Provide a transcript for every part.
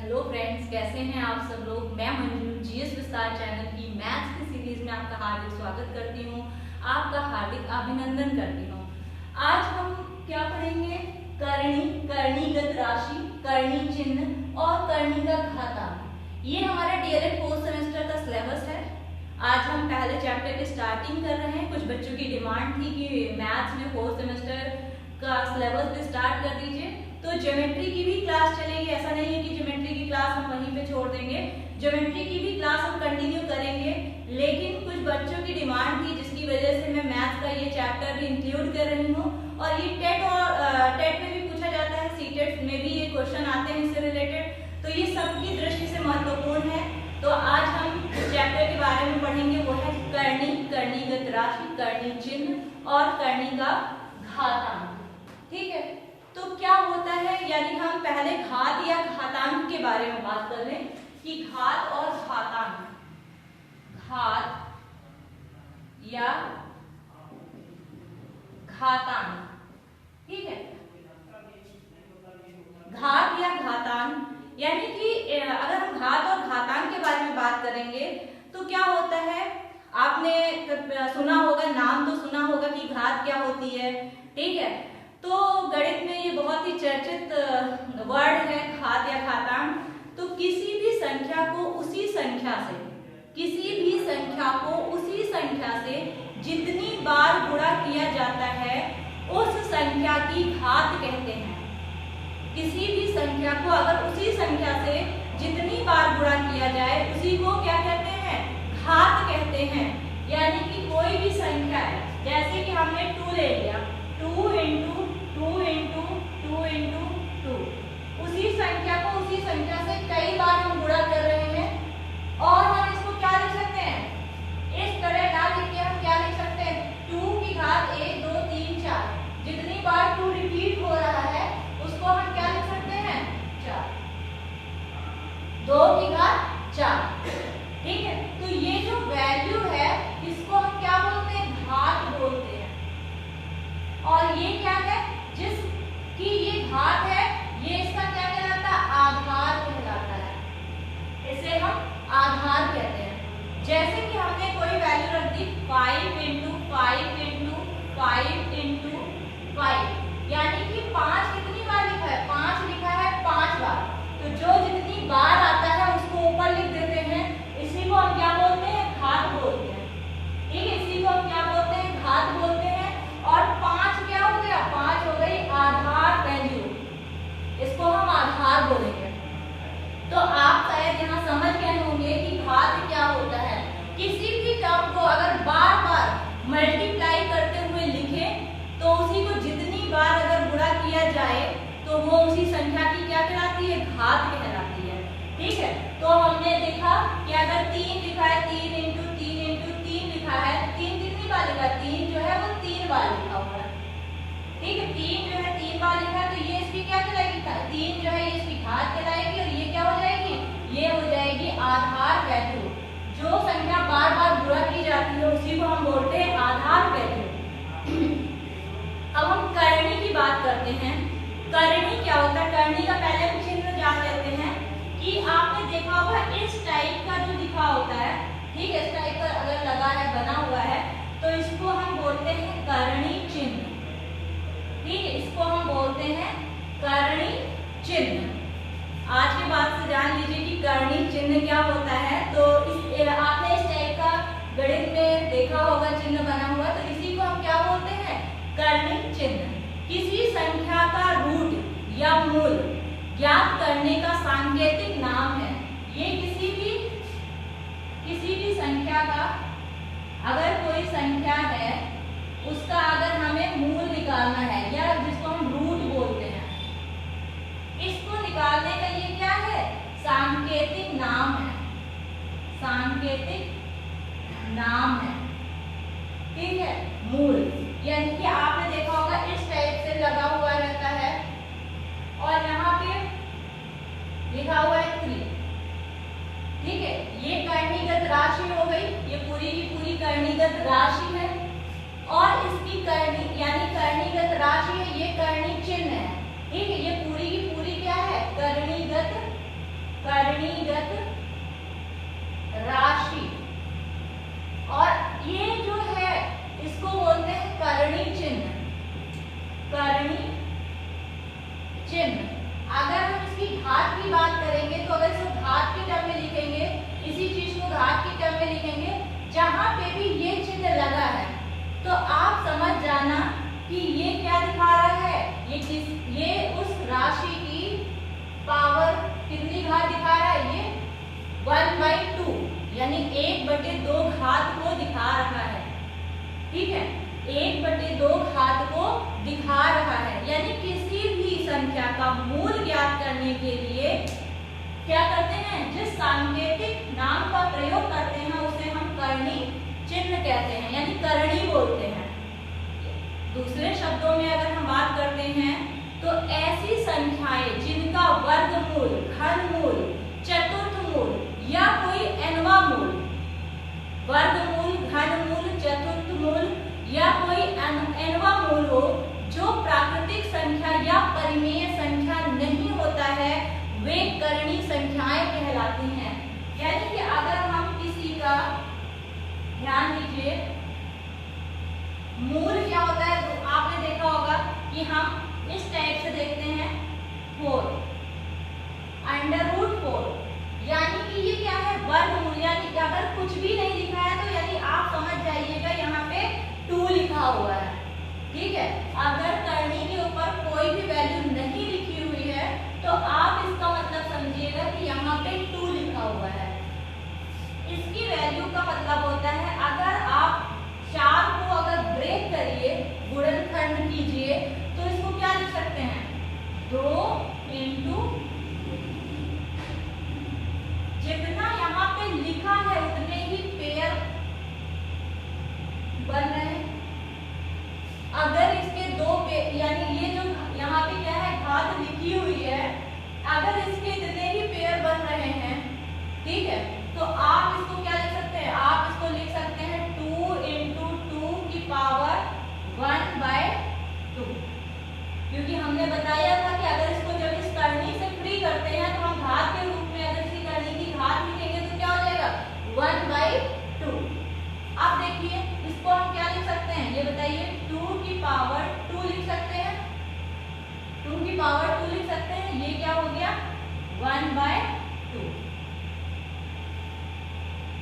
Hello friends, कैसे हैं आप सब लोग। मैं मंजू जीएस विस्तार चैनल की मैथ्स की सीरीज में आपका हार्दिक स्वागत करती हूँ, आपका हार्दिक अभिनंदन करती हूँ। आज हम क्या पढ़ेंगे? करणी, करणीगत राशि, करणी चिन्ह और करणी का घातांक। ये हमारा डीएलएड फोर्थ सेमेस्टर का सिलेबस है। आज हम पहले चैप्टर की स्टार्टिंग कर रहे हैं। कुछ बच्चों की डिमांड थी कि मैथ्स में फोर्थ सेमेस्टर का सिलेबस भी स्टार्ट कर दीजिए, तो ज्योमेट्री की भी क्लास चलेगी। ऐसा नहीं है कि ज्योमेट्री की क्लास हम वहीं पे छोड़ देंगे, ज्योमेट्री की भी क्लास हम कंटिन्यू करेंगे। लेकिन कुछ बच्चों की डिमांड थी जिसकी वजह से मैं मैथ्स का ये चैप्टर भी इंक्लूड कर रही हूँ। और ये टेट में भी पूछा जाता है, सीटेट में भी ये क्वेश्चन आते हैं इससे रिलेटेड, तो ये सबकी दृष्टि से महत्वपूर्ण है। तो आज हम चैप्टर के बारे में पढ़ेंगे, वो है करणी, करणीगत राशि, करणी चिन्ह और करणी का घातांक। ठीक है, तो क्या होता है, यानी हम पहले घात या घातांक के बारे में बात कर लें कि घात और घातांक, घात या घातांक। ठीक है, घात या घातांक यानी कि अगर हम घात और घातांक के बारे में बात करेंगे तो क्या होता है, आपने सुना होगा, नाम तो सुना होगा कि घात क्या होती है। ठीक है, तो गणित में ये बहुत ही चर्चित वर्ड है, घात या घातांक। तो किसी भी संख्या को उसी संख्या से, किसी भी संख्या को उसी संख्या से जितनी बार गुणा किया जाता है उस संख्या की घात कहते हैं। किसी भी संख्या को अगर उसी संख्या से जितनी बार गुणा किया जाए उसी को क्या कहते हैं? घात कहते हैं। यानी कि कोई भी संख्या है, जैसे कि हमने 2 ले लिया, 2 इंटू 2 इंटू 2 इंटू 2, उसी संख्या को उसी संख्या से कई बार हम गुणा कर रहे हैं। और हम इसको क्या लिख सकते हैं? इस तरह ना लिख के हम क्या लिख सकते हैं? 2 की घात 1 2 3 4, जितनी बार 2 रिपीट हो रहा है उसको हम क्या लिख सकते हैं? 4, 2 की घात 4। ठीक है, तो ये जो वैल्यू है इसको हम क्या बोलते हैं? घात बोलते हैं। और ये क्या है? जिसकी ये घात है, ये इसका क्या कहलाता है? आधार कहलाता है। इसे हम आधार कहते हैं। जैसे कि हमने कोई वैल्यू रख दी 5 इंटू 5 इंटू 5 इंटू 5, यानी कि 5 कितनी बार लिखा है? 5 लिखा है 5 बार। तो जो जितनी बार आता है उसको ऊपर लिख देते हैं, इसी को हम क्या बोलते हैं? घात बोलते हैं। ठीक है, इसी को हम क्या बोलते हैं? घात बोलते हैं। और 5 क्या हो गया? 5 हो गई आधार वैल्यू, इसको हम आधार बोलेंगे। तो आप शायद यहाँ समझ गए होंगे कि घात क्या होता है। किसी भी टर्म को अगर बार बार मल्टीप्लाई करते हुए लिखें तो उसी को जितनी बार अगर गुणा किया जाए तो वो उसी संख्या की क्या कहलाती है? घात कहलाती है। ठीक है, तो हमने देखा कि अगर 3 लिखा है, 3 इंटू 3 लिखा है, 3 कितनी बार लिखा है? 3 जो है वो 3 बार लिखा हुआ है। ठीक है, 3 जो है 3 बार लिखा है, तो ये इसकी क्या कहलाएगी? 3 जो है ये इसकी घात कहलाएगी। और ये क्या हो जाएगी? ये हो जाएगी आधार वैल्यू। जो संख्या बार बार गुणा की जाती है उसी को हम बोलते हैं आधार वैल्यू। अब हम करणी की बात करते हैं। करणी क्या होता है? करणी का पहले हम चिन्ह जान लेते हैं कि आपने देखा होगा इस टाइप का जो लिखा होता है। ठीक है, इस टाइप का अगर लगा है, बना हुआ है, तो इसको हम बोलते हैं करणी चिन्ह। ठीक है, इसको हम बोलते हैं करणी चिन्ह। आज के बाद से जान लीजिए कि करणी चिन्ह क्या होता है। तो आपने इस टाइप का गणित में देखा होगा चिन्ह बना हुआ, तो इसी को हम क्या बोलते हैं? करणी चिन्ह। किसी संख्या का रूट या मूल ज्ञात करने का सांकेतिक नाम है। ये किसी भी संख्या का, अगर कोई संख्या है उसका अगर हमें मूल निकालना है या जिसको हम रूट बोलते हैं, इसको निकालने का ये क्या है? सांकेतिक नाम है। सांकेतिक नाम है। ठीक है, मूल यानी कि आपने देखा होगा इस टाइप से लगा हुआ रहता है और यहाँ पे लिखा हुआ है 3। ठीक है, ये करणीगत राशि हो गई, ये पूरी की पूरी करणीगत राशि है। और इसकी करणी यानी करणीगत राशि है, ये करणी चिन्ह है। ठीक है, ये पूरी की पूरी क्या है? करणीगत राशि की पावर कितनी घात दिखा रहा है? ये 1/2 यानी 1/2 घात को दिखा रहा है। ठीक है, 1/2 घात को दिखा रहा है। यानी किसी भी संख्या का मूल ज्ञात करने के लिए क्या करते हैं? जिस सांकेतिक नाम का प्रयोग करते हैं उसे हम करणी चिन्ह कहते हैं, यानी करणी बोलते हैं। दूसरे शब्दों में अगर हम बात करते हैं तो ऐसी संख्याएं जिनका वर्गमूल, घनमूल, चतुर्थमूल या कोई nवां मूल, वर्गमूल, घनमूल, चतुर्थमूल या कोई nवां मूल हो, जो प्राकृतिक संख्या या परिमेय संख्या नहीं होता है, वे करणी संख्याएं कहलाती हैं। यानी कि अगर हम किसी का, ध्यान दीजिए, मूल क्या होता है, तो आपने देखा होगा कि हम इस टाइप से देखते हैं 4, √4, यानी कि ये क्या है? वर्गमूल। यानी कि अगर कुछ भी नहीं लिखा है तो यानी आप समझ जाइएगा यहाँ पे 2 लिखा हुआ है। ठीक है, अगर करनी के ऊपर कोई भी वैल्यू नहीं लिखी हुई है तो आप इसका मतलब समझिएगा कि यहाँ पे 2 लिखा हुआ है। इसकी वैल्यू का मतलब होता है, अगर आप 4 को अगर ब्रेक करिए, गुणनखंड कीजिए, तो इसको क्या लिख सकते हैं? 2 × जितना यहाँ पे लिखा है उतने ही पेयर बन रहे हैं। अगर इसके 2 पेयर, यानी ये जो यहाँ पे क्या है, घात लिखी हुई है, अगर इसके इतने ही पेयर बन रहे हैं, ठीक है, तो आप इसको क्या लिख सकते हैं? आप इसको लिख सकते हैं 2 × 2 की पावर 1/2, क्योंकि हमने बताया था कि अगर इसको जब इस करनी से फ्री करते हैं तो हम घात के रूप में अगर इसकी करनी की घात लिखेंगे तो क्या हो जाएगा? 1/2। अब देखिए इसको हम क्या लिख सकते हैं, ये बताइए। 2 की पावर 2 लिख सकते हैं, 2 की पावर 2 लिख सकते हैं, ये क्या हो गया? 1/2।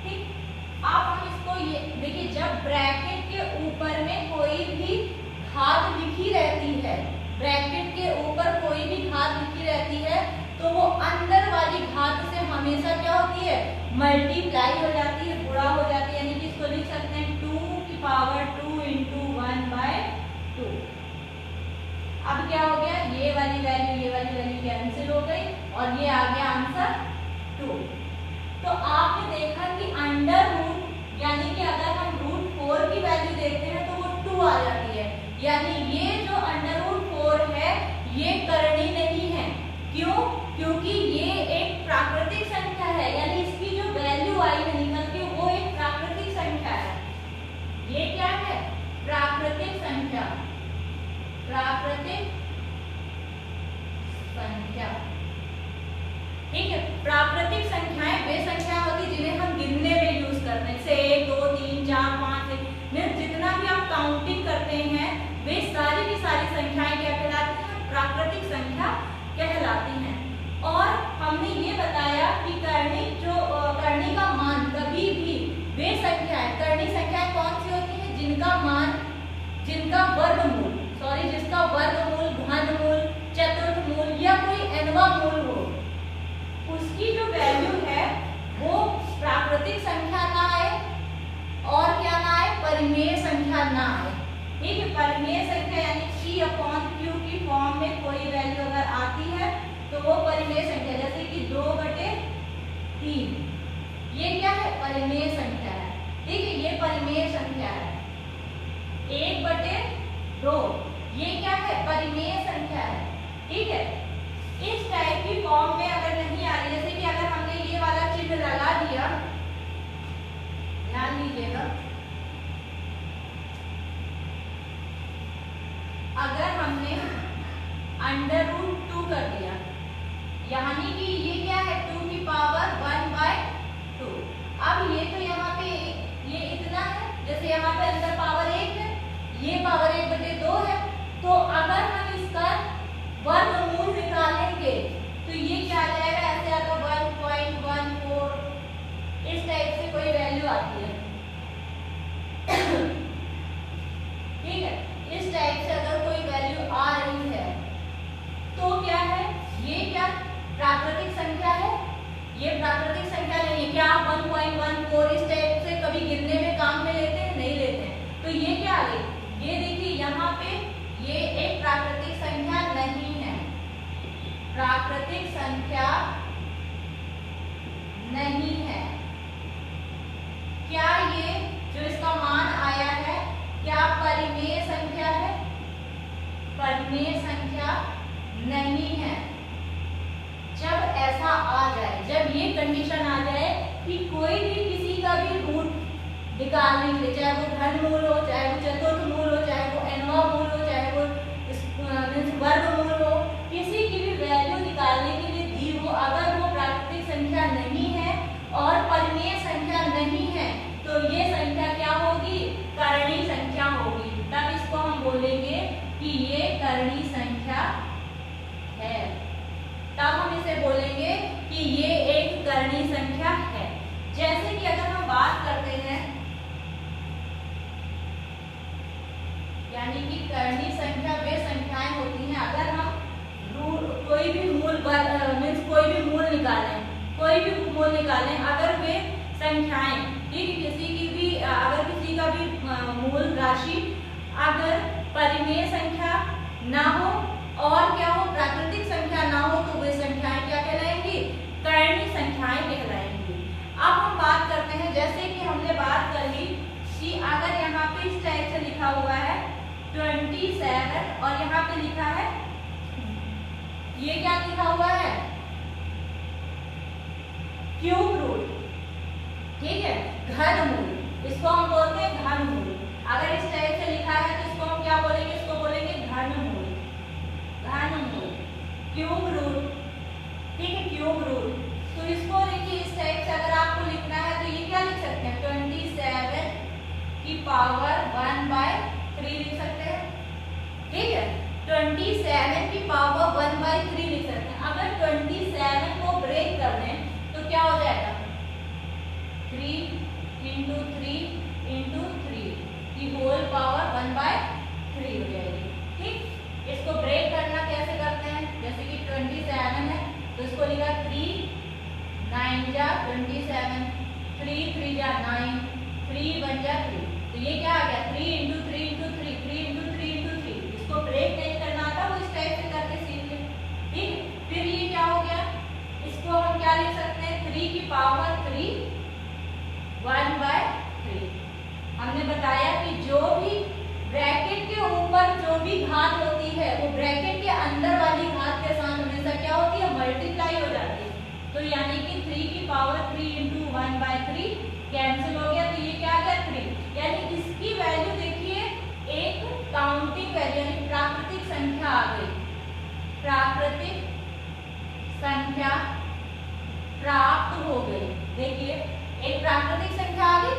ठीक, अब हम इसको ये देखिए, जब ब्रैकेट के ऊपर में कोई भी घात लिखी रहती है, ब्रैकेट के ऊपर कोई भी घात लिखी रहती है, तो वो अंदर वाली घात से हमेशा क्या होती है? मल्टीप्लाई हो जाती है, गुणा हो जाती है। यानी कि इसको लिख सकते हैं 2 की पावर 2 × 1/2। अब क्या हो गया? ये वाली वैल्यू कैंसिल हो गई और ये आ गया आंसर 2। तो आपने देखा कि अंडर रूट, यानी कि अगर हम √4 की वैल्यू देखते हैं तो वो 2 आ जाती है। यानी ये जो √4 है ये करणी नहीं है। क्यों? क्योंकि ये एक प्राकृतिक संख्या है, यानी इसकी जो वैल्यू आई है निकल के वो एक प्राकृतिक संख्या है। ये क्या है? प्राकृतिक संख्या, प्राकृतिक संख्या। ठीक है, प्राकृतिक संख्याएं वे संख्या होती जिन्हें हम गिनने में यूज करते हैं, जैसे 1 2 3 4 5 में जितना भी आप काउंटिंग करते हैं वे सारी की सारी संख्याएं क्या कहलाती हैं? प्राकृतिक संख्या कहलाती हैं। और हमने ये बताया कि करनी का मान कभी भी वे संख्याएं, करनी संख्याएं कौन सी होती हैं? जिनका मान, जिसका वर्गमूल, घनमूल, चतुर्थमूल या कोई nवां मूल हो, उसकी जो वैल्यू है वो प्राकृतिक संख्या ना आए और क्या ना आए? परिमेय संख्या ना आए। ठीक है, परिमेय संख्या यानी C/Q की फॉर्म में कोई वैल्यू अगर आती है तो वो परिमेय संख्या, जैसे कि 2/3, ये क्या है? परिमेय संख्या है। ठीक है, ये परिमेय संख्या है। 1/2, ये क्या है? परिमेय संख्या है। ठीक है, इस टाइप की फॉर्म में अगर नहीं आ रही, जैसे कि अगर हमने ये वाला चिन्ह लगा दिया, ध्यान दीजिएगा, अगर हमने √2 कर दिया, यानी कि ये क्या है? 2 की पावर 1/2। अब ये तो यहाँ पे ये इतना है, जैसे यहाँ पे अंदर पावर 1 है, ये पावर 1/2 है, तो अगर हम इसका वर्गमूल निकालेंगे तो ये क्या आ जाएगा? ऐसे आता 1.14, इस टाइप से कोई वैल्यू आती है। ठीक है, इस टाइप से अगर कोई वैल्यू आ रही है तो क्या है? ये प्राकृतिक संख्या नहीं है। क्या आप 1.14 इस टाइप से कभी गिनने में काम में लेते हैं? नहीं लेते हैं। तो ये क्या आ गई? ये देखिए यहाँ पे ये एक प्राकृतिक संख्या नहीं है, प्राकृतिक संख्या नहीं है। क्या ये जो इसका मान आया है क्या परिमेय संख्या है? परिमेय संख्या नहीं है। जब ऐसा आ जाए, जब ये कंडीशन आ जाए कि कोई भी किसी का भी रूट निकालने के लिए, चाहे वो घनमूल हो, चाहे वो चतुर्थ मूल हो, चाहे वो nवां मूल हो, चाहे वो वर्गमूल हो, किसी की भी वैल्यू निकालने के लिए दी हो, अगर वो प्राकृतिक संख्या नहीं है और परिमेय संख्या नहीं है तो ये संख्या क्या होगी? करणीय संख्या होगी। तब इसको हम बोलेंगे कि ये करणीय संख्या है। तब हम इसे बोलेंगे कि ये एक करणीय संख्या है। जैसे कि अगर हम बात करते हैं, यानी कि करणीय संख्या वे संख्याएं होती हैं अगर हम कोई भी मूल मीन्स कोई भी मूल निकालें, कोई भी मूल निकालें, अगर वे संख्याएं, ठीक, किसी की भी अगर किसी का भी मूल राशि अगर परिमेय संख्या ना हो और क्या हो, प्राकृतिक संख्या ना हो, तो वे संख्याएं क्या कहलाएंगी? करणीय संख्याएं कहलाएंगी। अब हम बात करते हैं, जैसे कि हमने बात कर ली कि अगर यहाँ पे इस टाइप से लिखा हुआ है 27 और यहाँ पे लिखा है, ये क्या लिखा हुआ है? क्यूब रूट, ठीक है, घनमूल। इसको हम बोलते हैं घनमूल। अगर इस टाइप से लिखा है तो इसको हम क्या बोलेंगे? इसको बोलेंगे घनमूल। घनमूल, क्यूब रूट, ठीक है, क्यूब रूट। तो इसको देखिए इस टाइप से अगर आपको लिखना है तो ये क्या लिख सकते हैं? 27 की पावर 1/3 लिख सकते हैं, ठीक है, 27 की पावर 1/3 लिख सकते हैं। अगर 27 को ब्रेक कर दें तो क्या हो जाएगा? 3 × 3 × 3 की होल पावर 1/3 हो जाएगी, ठीक। इसको ब्रेक करना कैसे करते हैं? जैसे कि 27 है तो इसको लिखा 3 9 जा 27, 3 3 जा 9, 3 1 जा 3। तो ये क्या आ गया? 3 × 3 × 3, 3 × 3 × 3। इसको ब्रेक नहीं करना था, वो इस टाइप से करके सीख ले, ठीक। फिर ये क्या हो गया? इसको हम क्या लिख सकते हैं? 3 की पावर 3 1/3। हमने बताया कि जो भी ब्रैकेट के ऊपर जो भी घात होती है वो ब्रैकेट के अंदर वाली घात के साथ हमेशा क्या होती है? मल्टीप्लाई हो जाती है। तो यानी कि 3 की पावर 3 × 1/3 कैंसिल हो गया, तो ये क्या आ गया? 3। यानी इसकी वैल्यू देखिए एक काउंटिंग वैल्यू यानी प्राकृतिक संख्या आ गई। प्राकृतिक संख्या प्राप्त हो गई। देखिए एक प्राकृतिक संख्या आ गई।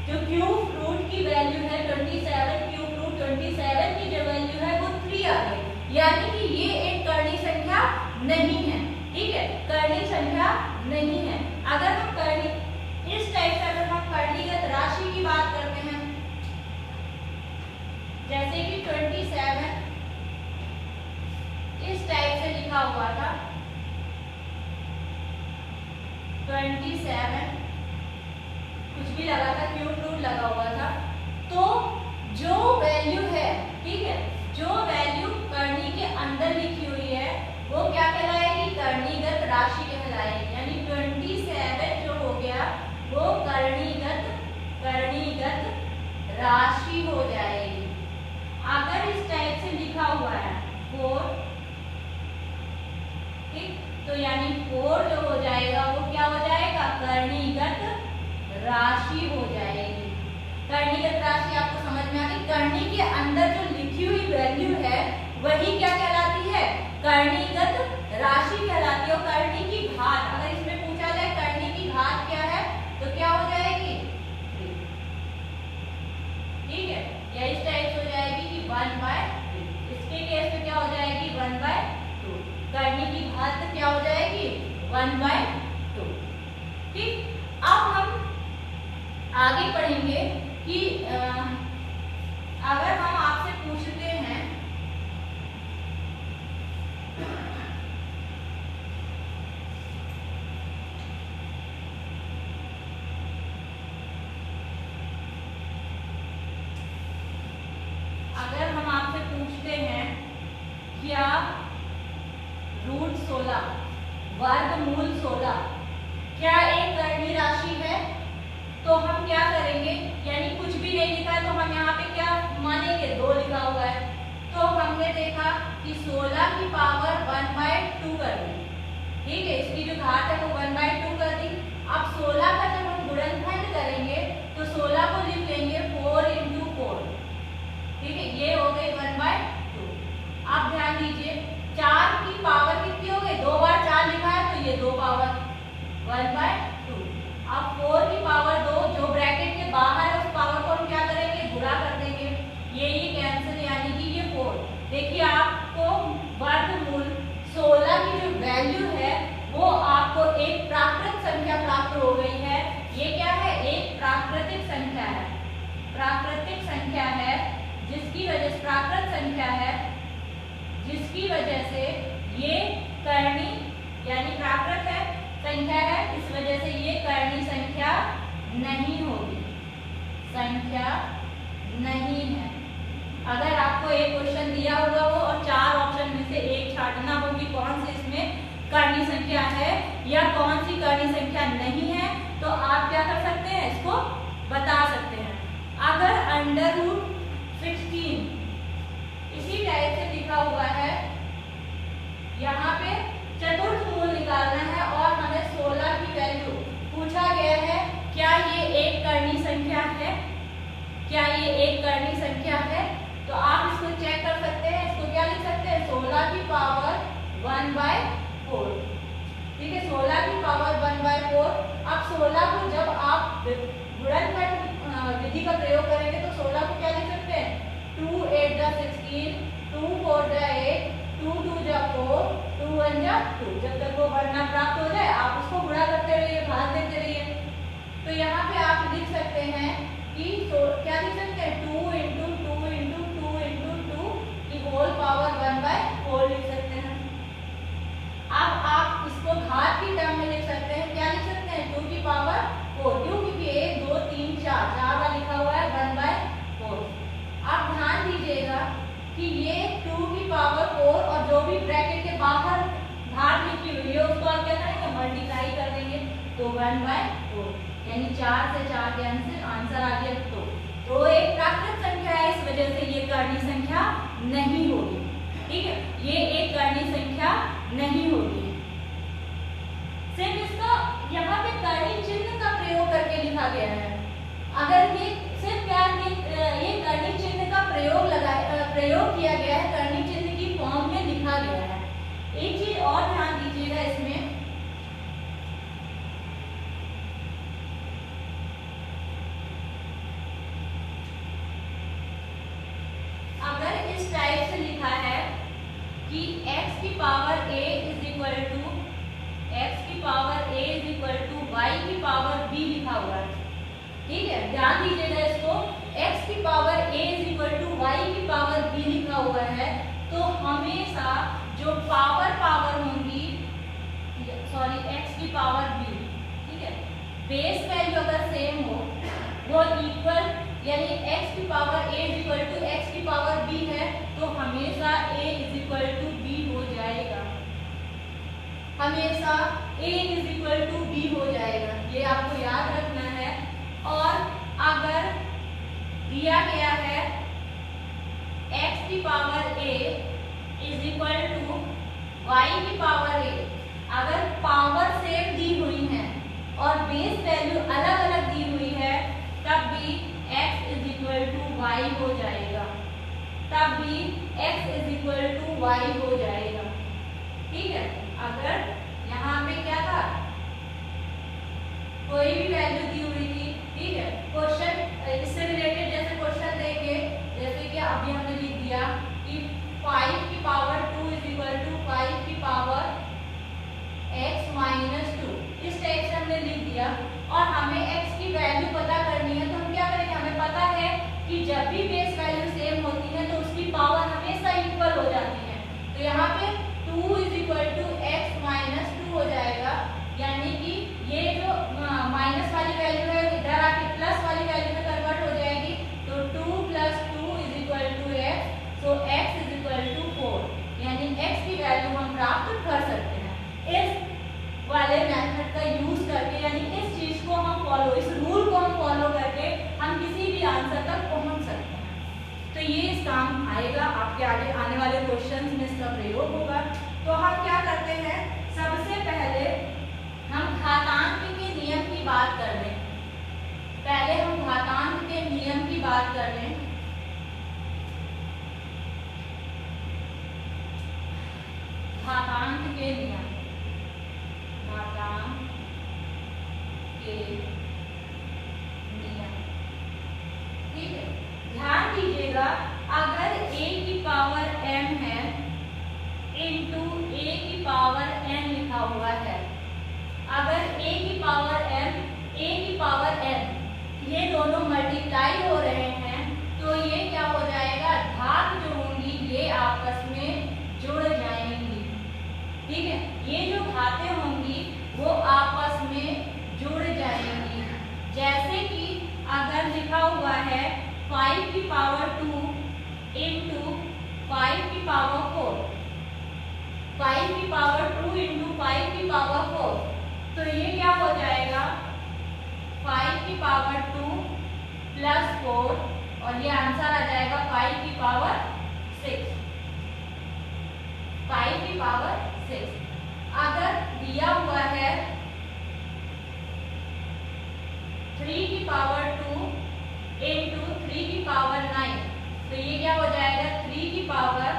जो क्यूब रूट की वैल्यू है 27, क्यूब रूट 27 की जो वैल्यू है वो 3 आ गई। यानी कि ये एक करणीय संख्या नहीं है, ठीक है, करणीय संख्या नहीं है। अगर हम करणीय इस टाइप से अगर हम करणीयगत राशि की बात करते हैं, जैसे कि 27 इस टाइप से लिखा हुआ था, 27 कुछ भी लगा था, क्यूब रूट लगा हुआ था, तो जो वैल्यू है, ठीक है, जो वैल्यू करनी के अंदर लिखी हुई है वो क्या कहलाएगी? करणीगत राशि कहलाएगी। यानी 27 जो हो गया वो करणीगत राशि हो जाएगी। अगर इस टाइप से लिखा हुआ है 4, ठीक, तो यानी 4 जो हो जाएगा वो क्या हो जाएगा? करणीगत राशि हो जाएगी। करणीगत राशि आपको समझ में आ गई? करनी के अंदर जो लिखी हुई वैल्यू है वही क्या कहलाती है? करणीगत राशि कहलाती है। और करनी की घात अगर इसमें पूछा जाए करनी की घात क्या है तो क्या हो जाएगी? 3, ठीक है, या इस टाइप से हो जाएगी कि 1/3। इसके केस में क्या हो जाएगी? 1/2। करनी की घात क्या हो जाएगी? 1/2, ठीक। अब हम आगे पढ़ेंगे कि अगर हम आपसे पूछते हैं पूछते हैं क्या √16 वर्गमूल 16 क्या एक कर्णीय राशि है? तो हम क्या करेंगे, यानी कुछ भी नहीं लिखा है तो हम यहाँ पे क्या मानेंगे, 2 लिखा हुआ है। तो हमने देखा कि 16 की पावर 1/2 कर दी, ठीक है, इसकी जो घात है वो 1/2 कर दी। अब 16 का जब हम गुणनखंड करेंगे तो 16 को लिख लेंगे 4 × 4, ठीक है, ये हो गई 1/2। अब ध्यान दीजिए 4 की पावर कितनी हो गई, 2 बार 4 लिखा है तो ये 2 पावर 1/2। अब 4 की पावर 2 जो ब्रैकेट के बाहर है उस पावर को हम क्या करेंगे, गुणा कर देंगे, ये कैंसिल, यानी कि ये 4। देखिए आपको वर्गमूल 16 की जो वैल्यू है वो आपको एक प्राकृत संख्या प्राप्त हो गई है। ये क्या है, एक प्राकृतिक संख्या है, प्राकृतिक संख्या है जिसकी वजह से प्राकृत संख्या है जिसकी वजह से ये कर्णी यानी प्राकृत है संख्या है, इस वजह से ये कर्णी संख्या नहीं होगी, संख्या नहीं है। अगर आपको एक क्वेश्चन दिया होगा वो और 4 ऑप्शन में से एक छांटना होगी कौन से इसमें कर्णी संख्या है या कौन सी कर्णी संख्या नहीं है, तो आप क्या कर सकते हैं, इसको बता सकते हैं। अगर √16 इसी टाइप से लिखा हुआ है, यहाँ पे चतुर्थ मूल निकालना है और हमें 16 की वैल्यू पूछा गया है, क्या ये एक कर्णी संख्या है, क्या ये एक कर्णी संख्या है? तो आप इसको चेक कर सकते हैं, इसको क्या लिख सकते हैं, 16 की पावर 1/4, ठीक है, 16 की पावर 1/4। अब 16 को जब आप गुणनखंड विधि का प्रयोग करेंगे तो 16 को क्या लिख सकते हैं, 2 8 16, 2 4 8, 2 2 4, 2 1 2। जब तक वो वर्णा प्राप्त हो जाए आप उसको गुणा करते रहिए, भाग देते रहिए। तो यहाँ पे आप लिख सकते हैं कि क्या लिख सकते हैं, 2 × 2 × 2 × 2 की होल पावर 1/4 लिख सकते हैं। अब आप इसको घात की टर्म में लिख सकते हैं, क्या लिख सकते हैं, 2 की पावर 4, क्यों, क्योंकि 1 2 3 4 बार लिखा हुआ है 1/4। आप ध्यान दीजिएगा कि ये 2 की पावर 4 और जो भी ब्रैकेट के बाहर घात लिखी हुई है उसको आप क्या करेंगे, मल्टीप्लाई कर देंगे, तो 1/4, यानी 4 से 4 कैंसिल, आंसर आ गया 2। तो एक प्राकृत संख्या है, इस वजह से ये कर्णी संख्या नहीं होगी, ठीक है, ये एक कर्णी संख्या नहीं होगी। सिर्फ इसका यहाँ पे कर्णी चिन्ह का प्रयोग करके लिखा गया है। अगर ये सिर्फ क्या ये कर्णी चिन्ह का प्रयोग किया गया है, कर्णी चिन्ह की फॉर्म में लिखा गया है। एक चीज और ध्यान दीजिएगा इसमें, अगर इस टाइप से लिखा है कि x की power a is equal to y की पावर b लिखा हुआ है, ठीक है, ध्यान दीजिएगा इसको, x की power a is equal to y की पावर b लिखा हुआ है, तो हमेशा जो पावर होंगी, सॉरी x की पावर b, ठीक है, बेस वैल्यू अगर सेम हो वो इक्वल, यानी x की power a is equal to x की पावर b है, तो हमेशा a is equal to b हो जाएगा, हमेशा a is equal to b हो जाएगा, ये आपको याद रखना है। और अगर दिया गया है x की power a is equal to y की पावर a, अगर पावर सेम दी हुई है और बेस वैल्यू अलग अलग दी हुई है, तब भी x is equal to y हो जाएगा, तब भी x is equal to y हो जाएगा, ठीक है। अगर यहाँ पे क्या था, कोई भी वैल्यू दी हुई थी, ठीक है, क्वेश्चन इससे रिलेटेड जैसे क्वेश्चन देंगे, जैसे कि अभी हमने लिख दिया कि 5 की पावर 2 इज इक्वल टू 5 की पावर x माइनस 2, इस टाइप से हमने लिख दिया और हमें x की वैल्यू पता करनी है, तो हम क्या करेंगे, हमें पता है कि जब भी बेस वैल्यू सेम होती है तो उसकी पावर हमेशा इक्वल हो जाती है, तो यहाँ पे 2 is equal to x minus 2 हो जाएगा, यानी कि ये जो माइनस वाली वैल्यू है इधर आके प्लस वाली वैल्यू में कन्वर्ट हो जाएगी, तो 2 + 2 is equal to x, so x is काम आएगा, आपके आगे आने वाले क्वेश्चंस में इसका प्रयोग होगा। तो हम क्या करते हैं, सबसे पहले हम घातांक के नियम की बात कर लें। पहले हम घातांक के नियम की बात कर लें। घातांक के नियम, घातांक के नियम, ठीक है। ध्यान दीजिएगा, अगर a की पावर m है इंटू a की पावर n लिखा हुआ है, अगर a की पावर m, a की पावर n ये दोनों मल्टीप्लाई हो रहे हैं, तो ये क्या हो जाएगा, घात जो होंगी ये आपस में जुड़ जाएंगी, ठीक है। ये जो घातें होंगी वो आपस में जुड़ जाएंगी। जैसे कि अगर लिखा हुआ है 5 की पावर 2 इंटू 5 की पावर 4, 5 की पावर 2 इंटू 5 की पावर 4, तो ये क्या हो जाएगा, 5 की पावर 2 प्लस 4, और ये आंसर आ जाएगा 5 की पावर 6, 5 की पावर 6। अगर दिया हुआ है 3 की पावर 2 इंटू 3 की पावर 9, तो ये क्या हो जाएगा, 3 की power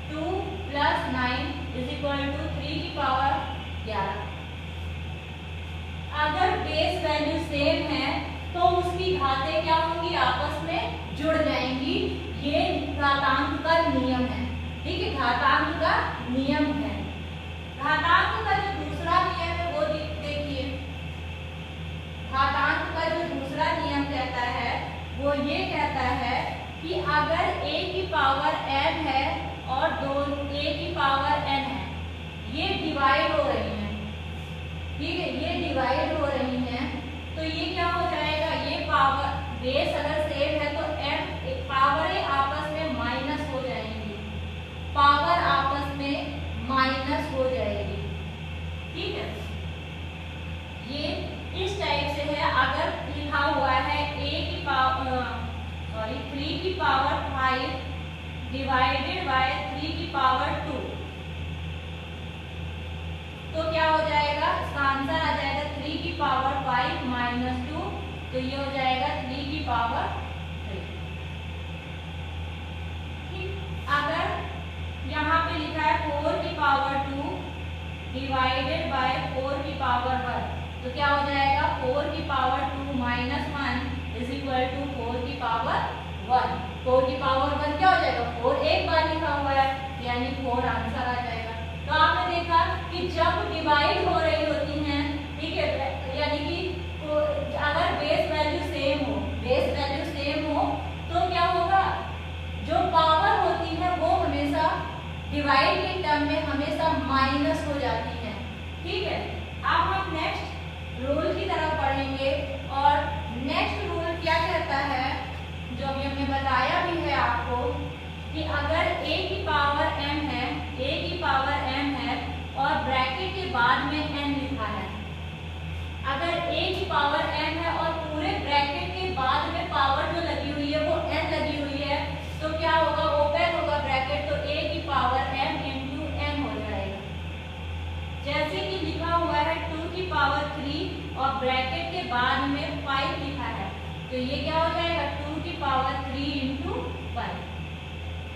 2 plus 9 is equal to 3 की पावर 11। अगर बेस वैल्यू सेम है तो उसकी घातें क्या होंगी, आपस में जुड़ जाएंगी। ये घातांक का नियम है, ठीक है, घातांक का नियम है। घातांक का जो दूसरा नियम है वो देखिए, घातांक का जो दूसरा नियम कहता है वो ये कहता है कि अगर a की पावर n है और a की पावर n है, ये डिवाइड हो रही हैं, ठीक है, ये डिवाइड हो रही हैं, तो ये क्या हो जाएगा, ये पावर बेस अगर सेम है तो m पावरें आपस में माइनस हो जाएंगी, पावर आपस में माइनस हो जाएगी, ठीक है। ये इस टाइप से है। अगर लिखा हुआ है a की पावर 3 की पावर 5 डिवाइडेड बाय 3 की पावर 2, तो क्या हो जाएगा, इसका आंसर आ जाएगा 3 की पावर 5 माइनस 2, तो ये हो जाएगा 3 की पावर 3, ठीक। अगर यहाँ पे लिखा है 4 की पावर 2 डिवाइडेड बाय 4 की पावर 1, तो क्या हो जाएगा, 4 की power 2 minus 1 is equal to 4 की पावर 1। 4 की पावर 1 क्या हो जाएगा, 4 एक बार लिखा हुआ है, यानी 4 आंसर आ जाएगा। तो आपने देखा कि जब डिवाइड हो रही होती हैं, ठीक है, यानी कि अगर बेस वैल्यू सेम हो, बेस वैल्यू सेम हो, तो क्या होगा, जो पावर होती है वो हमेशा डिवाइड के टर्म में हमेशा माइनस हो जाती है, ठीक है। अब हम नेक्स्ट रूल की तरफ पढ़ेंगे, और नेक्स्ट रूल क्या कहता है, जो अभी हमने बताया भी है आपको, कि अगर a की पावर m है, a की पावर m है और ब्रैकेट के बाद में n लिखा है, अगर a की पावर m है और पूरे ब्रैकेट के बाद में पावर जो लगी हुई है वो n लगी हुई है, तो क्या होगा, ओपन होगा ब्रैकेट, तो a की पावर m इंटू n हो जाएगा। जैसे कि लिखा हुआ है 2 की पावर 3 और ब्रैकेट के बाद में 5 लिखा है, तो ये क्या हो जाएगा, 2 की पावर 3 इंटू 5,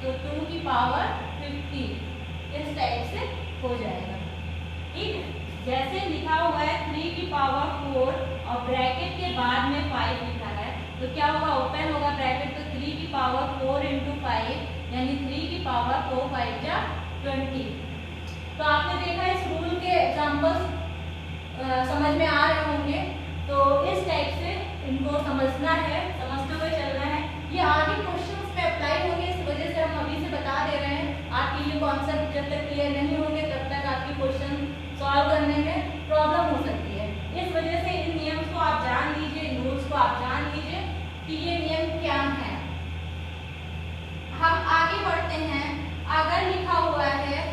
तो 2 की पावर 50, इस टाइप से हो जाएगा, ठीक है। जैसे लिखा हुआ है 3 की पावर 4 और ब्रैकेट के बाद में 5 लिखा है, तो क्या होगा, ओपन होगा ब्रैकेट, तो 3 की पावर 4 इंटू 5, यानी 3 की पावर 4 5 जा 20। तो आपने देखा इस रूल के एग्जांपल्स समझ में आ रहे होंगे, तो इस टाइप से इनको समझना है, समझते हुए चलना है। ये आगे क्वेश्चंस में अप्लाई होंगे, इस वजह से हम अभी से बता दे रहे हैं। आपके ये कॉन्सेप्ट जब तक क्लियर नहीं होंगे तब तक आपके क्वेश्चन सॉल्व करने में प्रॉब्लम हो सकती है। इस वजह से इन नियम को आप जान लीजिए, इन रूल्स को आप जान लीजिए कि ये नियम क्या है। हम आगे बढ़ते हैं। अगर लिखा हुआ है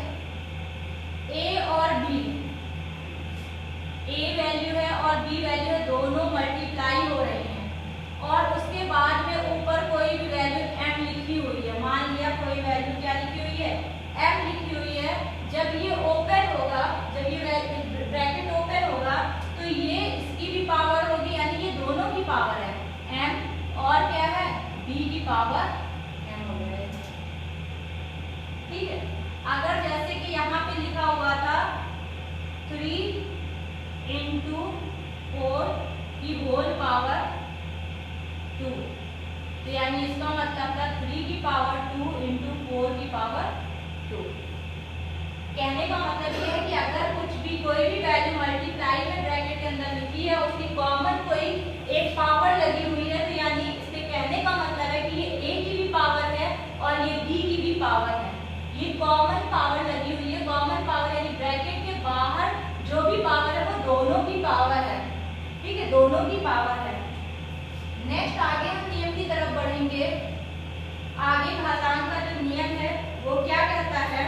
a और b, a वैल्यू है और b वैल्यू है, दोनों मल्टीप्लाई हो रही हैं और उसके बाद में ऊपर कोई भी वैल्यू m लिखी हुई है, मान लिया कोई वैल्यू क्या लिखी हुई है, m लिखी हुई है। जब ये ओपन होगा, जब ये ब्रैकेट ओपन होगा तो ये इसकी भी पावर होगी, यानी ये दोनों की पावर है m और क्या है b की पावर m हो गया। ठीक है, अगर जैसे कि यहाँ पे लिखा हुआ था 3 into 4 की होल पावर 2, तो यानी इसका मतलब था 3 की पावर 2 into 4 की पावर 2। कहने का मतलब ये है कि अगर कुछ भी कोई भी वैल्यू मल्टीप्लाई में ब्रैकेट के अंदर लिखी है, उसकी कॉमन कोई एक पावर लगी हुई है, तो यानी इसके कहने का मतलब है कि ये a की भी पावर है और ये b की भी पावर है। ये कॉमन पावर लगी हुई है, कॉमन पावर यानी ब्रैकेट के बाहर जो भी पावर है वो दोनों की पावर है। ठीक है, दोनों की पावर है। नेक्स्ट आगे हम नियम की तरफ बढ़ेंगे। आगे घातांक का जो नियम है वो क्या कहता है,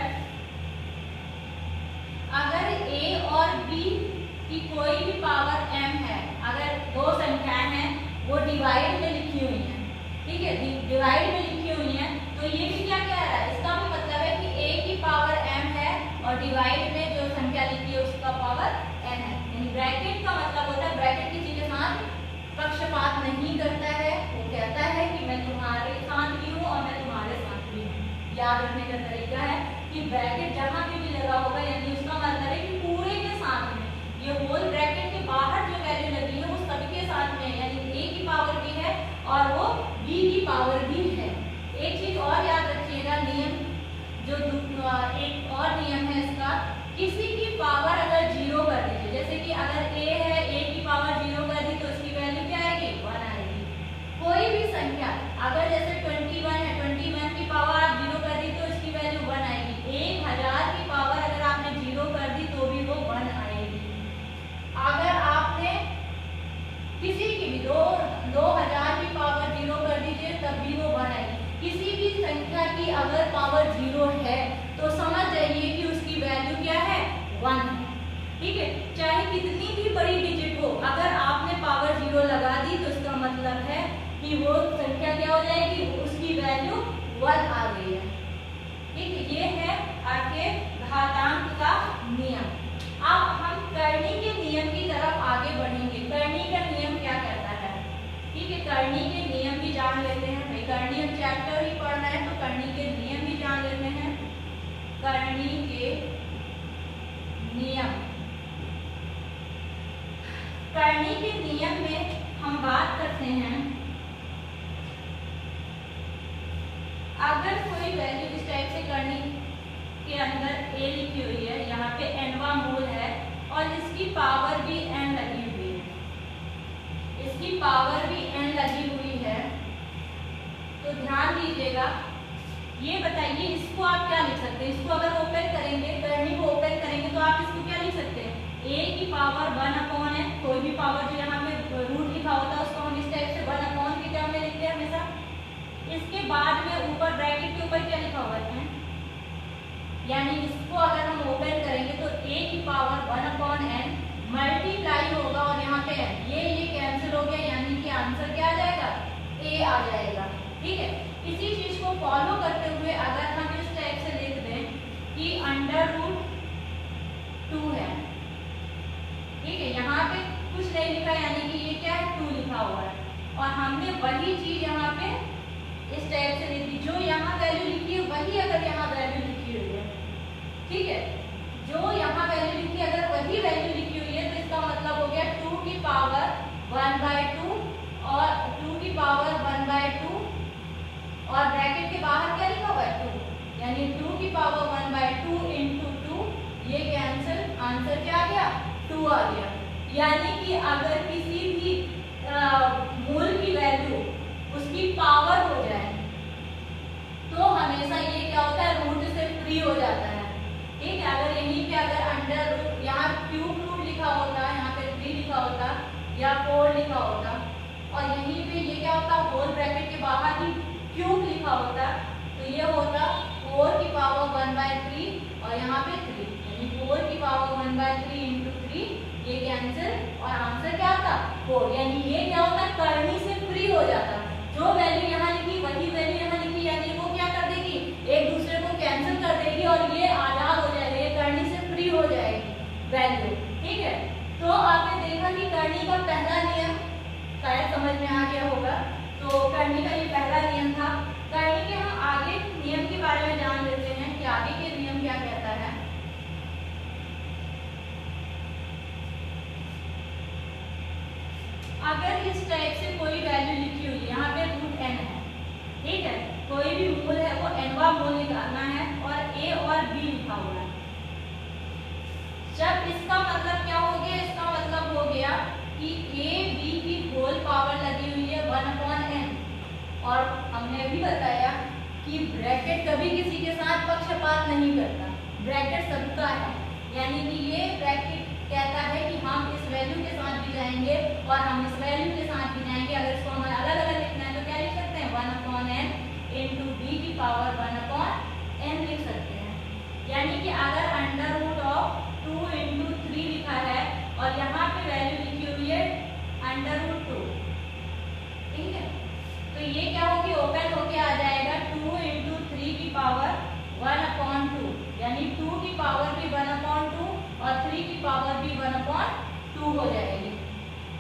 अगर a और b की कोई भी पावर m है, अगर दो संख्याएं हैं वो डिवाइड में लिखी हुई हैं, ठीक है, डिवाइड में लिखी हुई हैं, तो ये भी क्या कह रहा है, इसका भी मतलब है कि a की पावर m है और डिवाइड में जो संख्या लिखी है उसका पावर n है। यानी ब्रैकेट का मतलब होता है, ब्रैकेट किसी के साथ पक्षपात नहीं करता है, वो कहता है कि मैं तुम्हारे साथ भी हूँ और मैं तुम्हारे साथ भी हूँ। याद रखने का तरीका है कि ब्रैकेट जहाँ पे भी लगा होगा यानी उसका मतलब है कि पूरे के साथ में, ये होल ब्रैकेट के बाहर जो वैल्यू लगी है वो सबके साथ में, यानी a की पावर भी है और वो b की पावर भी है। एक चीज और याद रखिएगा, नियम जो एक और नियम है इसका, किसी की पावर अगर 0 कर दीजिए, जैसे कि अगर a है, a की पावर 0 कर दी तो उसकी वैल्यू क्या आएगी, 1 आएगी। कोई भी संख्या अगर जैसे 21 है, 21 की पावर आप 0 कर दी तो इसकी वैल्यू 1 आएगी। 1000 की पावर अगर आपने 0 कर दी तो भी वो 1 आएगी। अगर आपने किसी की भी 2000 की पावर 0 कर दीजिए तब भी वो 1 आएगी। किसी भी संख्या की अगर पावर 0 है तो समझ जाइए कि उसकी वैल्यू क्या है, 1 है। ठीक है, चाहे कितनी भी बड़ी डिजिट हो, अगर आपने पावर 0 लगा दी तो इसका मतलब है कि वो संख्या क्या हो जाएगी, उसकी वैल्यू 1 आ गई है। ठीक है, ये है आपके घातांक का नियम। अब हम करनी के नियम की तरफ आगे बढ़ेंगे। करनी का नियम क्या कहता है, ठीक है, करनी के नियम भी जान लेते हैं। भाई करनी हम चैप्टर ही पढ़ना है तो करनी के नियम भी जान लेते हैं। करनी के नियम, करनी के नियम में हम बात करते हैं, अगर कोई वैल्यू इस टाइप से करनी के अंदर a लिखी हुई है, यहाँ पे nवा मूल है और इसकी पावर भी n लगी हुई है, इसकी पावर भी n लगी हुई है, तो ध्यान दीजिएगा। ये बताइए इसको आप क्या लिख सकते हैं, इसको अगर ओपन करेंगे, करनी को ओपन करेंगे तो आप इसको क्या लिख सकते हैं, a की पावर 1/n, कोई भी पावर जो यहाँ पे रूट लिखा होता है उसको हम इस टाइप से 1/n की टर्म में लिखते हैं हमेशा। इसके बाद में ऊपर ब्रैकेट के ऊपर क्या लिखा हुआ है, यानी इसको अगर हम ओपन करेंगे तो a की पावर 1/n मल्टीप्लाई होगा और यहाँ पे ये कैंसिल हो गया, यानी कि आंसर क्या आ जाएगा, a आ जाएगा। ठीक है, इसी चीज को फॉलो करते हुए अगर हम इस टाइप से लिख दें कि √2 है, ठीक है, यहाँ पे कुछ नहीं लिखा यानी कि ये क्या है, 2 लिखा हुआ है, और हमने वही चीज यहाँ पे इस टाइप से लिख दी, जो यहाँ वैल्यू लिखी है वही अगर यहाँ वैल्यू लिखी हुई है, ठीक है, जो यहाँ वैल्यू लिखी है अगर वही वैल्यू लिखी हुई है तो इसका मतलब हो गया 2 की पावर 1/2 और 2 की पावर 1/2 और ब्रैकेट के बाहर क्या लिखा हुआ है, 2, यानी 2 की पावर 1/2 into 2, ये कैंसिल, आंसर क्या आ गया, 2 आ गया। यानी कि अगर किसी भी मूल की वैल्यू उसकी पावर हो जाए तो हमेशा ये क्या होता है, रूट से फ्री हो जाता है। ठीक है, अगर यहीं पे अगर अंडर रूट, यहाँ क्यूब रूट लिखा होता, यहाँ पे 3 लिखा होता या 4 लिखा होता और यहीं पे ये क्या होता, होल ब्रैकेट के बाहर ही क्यूब लिखा होता, तो ये होता 4 की पावर 1/3 और यहाँ पे 3, यानी 4 की पावर 1/3 into 3, ये कैंसिल और आंसर क्या था 4। यानी ये क्या होता है, करनी से फ्री हो जाता। जो वैल्यू यहाँ लिखी वही वैल्यू यहाँ लिखी, यानी वो क्या कर देगी, एक दूसरे को कैंसिल कर देगी और ये आजाद हो जाएगी, ये करनी से फ्री हो जाएगी वैल्यू। ठीक है, तो आपने देखा कि करनी का पहला नियम शायद समझ में आ गया होगा। तो करनी का ये पहला नियम था। करनी के हम आगे नियम के बारे में जान लेते हैं कि आगे के नियम क्या कहता है। अगर इस टाइप से कोई वैल्यू लिखी हुई है, यहाँ पे √n है, ठीक है, कोई भी मूल है वो nवां मूल निकालना है और a और b लिखा हुआ है। जब इसका मतलब क्या हो गया, इसका मतलब हो गया कि a b की होल पावर लगी हुई है 1/n। और हमने भी बताया कि ब्रैकेट कभी किसी के साथ पक्षपात नहीं करता, ब्रैकेट सबका है। यानी कि ये ब्रैकेट कहता है कि हम इस वैल्यू के साथ भी जाएंगे और हम इस वैल्यू के साथ भी जाएंगे। अगर इसको हमें अलग अलग लिखना है तो क्या लिख सकते हैं, 1/n इंटू b की पावर 1/n लिख सकते हैं। यानी कि अगर √2 इंटू 3 लिखा है और यहाँ पे वैल्यू लिखी हुई है √2, ठीक है, तो ये क्या होगी, ओपन होके आ जाएगा 2 इंटू 3 की पावर 1/2, यानी 2 की पावर भी 1/2 और 3 की पावर भी 1/2 हो जाएगी।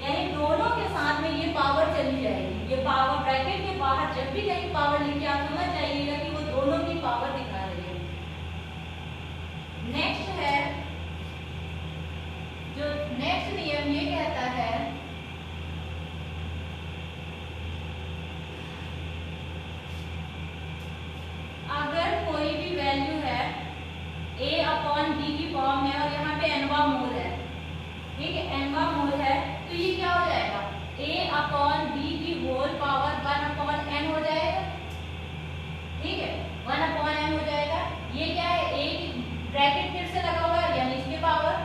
यानी दोनों के साथ में ये पावर चली जाएगी। ये पावर ब्रैकेट के बाहर जब भी कहीं पावर लिखी आप समझ जाइएगा कि वो दोनों की पावर दिखा रही है। नेक्स्ट है, जो नेक्स्ट नियम ये कहता है अगर कोई भी वैल्यू है a/b की फॉर्म में और यहाँ पे nवां मूल है, ठीक है, nवां मूल है, तो ये क्या हो जाएगा, a/b की होल पावर 1/n हो जाएगा। ठीक है, 1/n हो जाएगा। ये क्या है, एक ब्रैकेट फिर से लगा हुआ है, यानी इसके पावर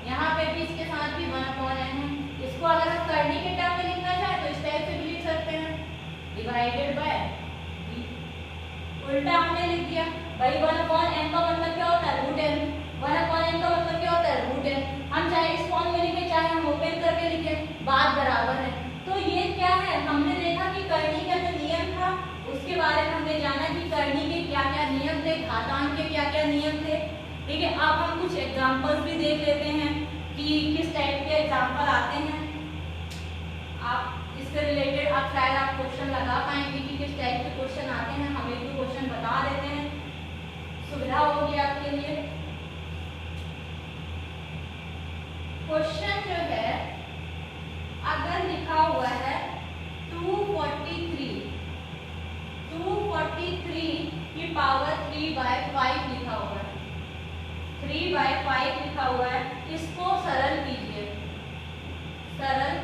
यहाँ पे भी इसके साथ भी 1/n है। इसको अगर हम करनी के टर्म में लिखना चाहे तो इस टाइप से भी लिख सकते हैं, डिवाइडेड बाय, उल्टा हमने लिख दिया भाई। 1/n का मतलब क्या होता है, √n। 1/n का मतलब क्या होता है, √n। हम चाहे इस फॉर्म में लिखें चाहे हम ओपन करके लिखें, बात बराबर है। तो ये क्या है, हमने देखा कि करनी का जो नियम था उसके बारे में हमने जाना कि करनी के क्या क्या नियम थे, घातांक के क्या क्या नियम थे। ठीक है, अब हम कुछ एग्जांपल्स भी देख लेते हैं कि किस टाइप के एग्जांपल आते हैं। आप इससे रिलेटेड आप शायद आप क्वेश्चन लगा पाएंगे कि किस टाइप के क्वेश्चन आते हैं। हम एक दो क्वेश्चन बता देते हैं, सुविधा होगी आपके लिए। क्वेश्चन जो है, अगर लिखा हुआ है 243 की पावर 3/5 लिखा हुआ है, 3/5 लिखा हुआ है, इसको सरल कीजिए, सरल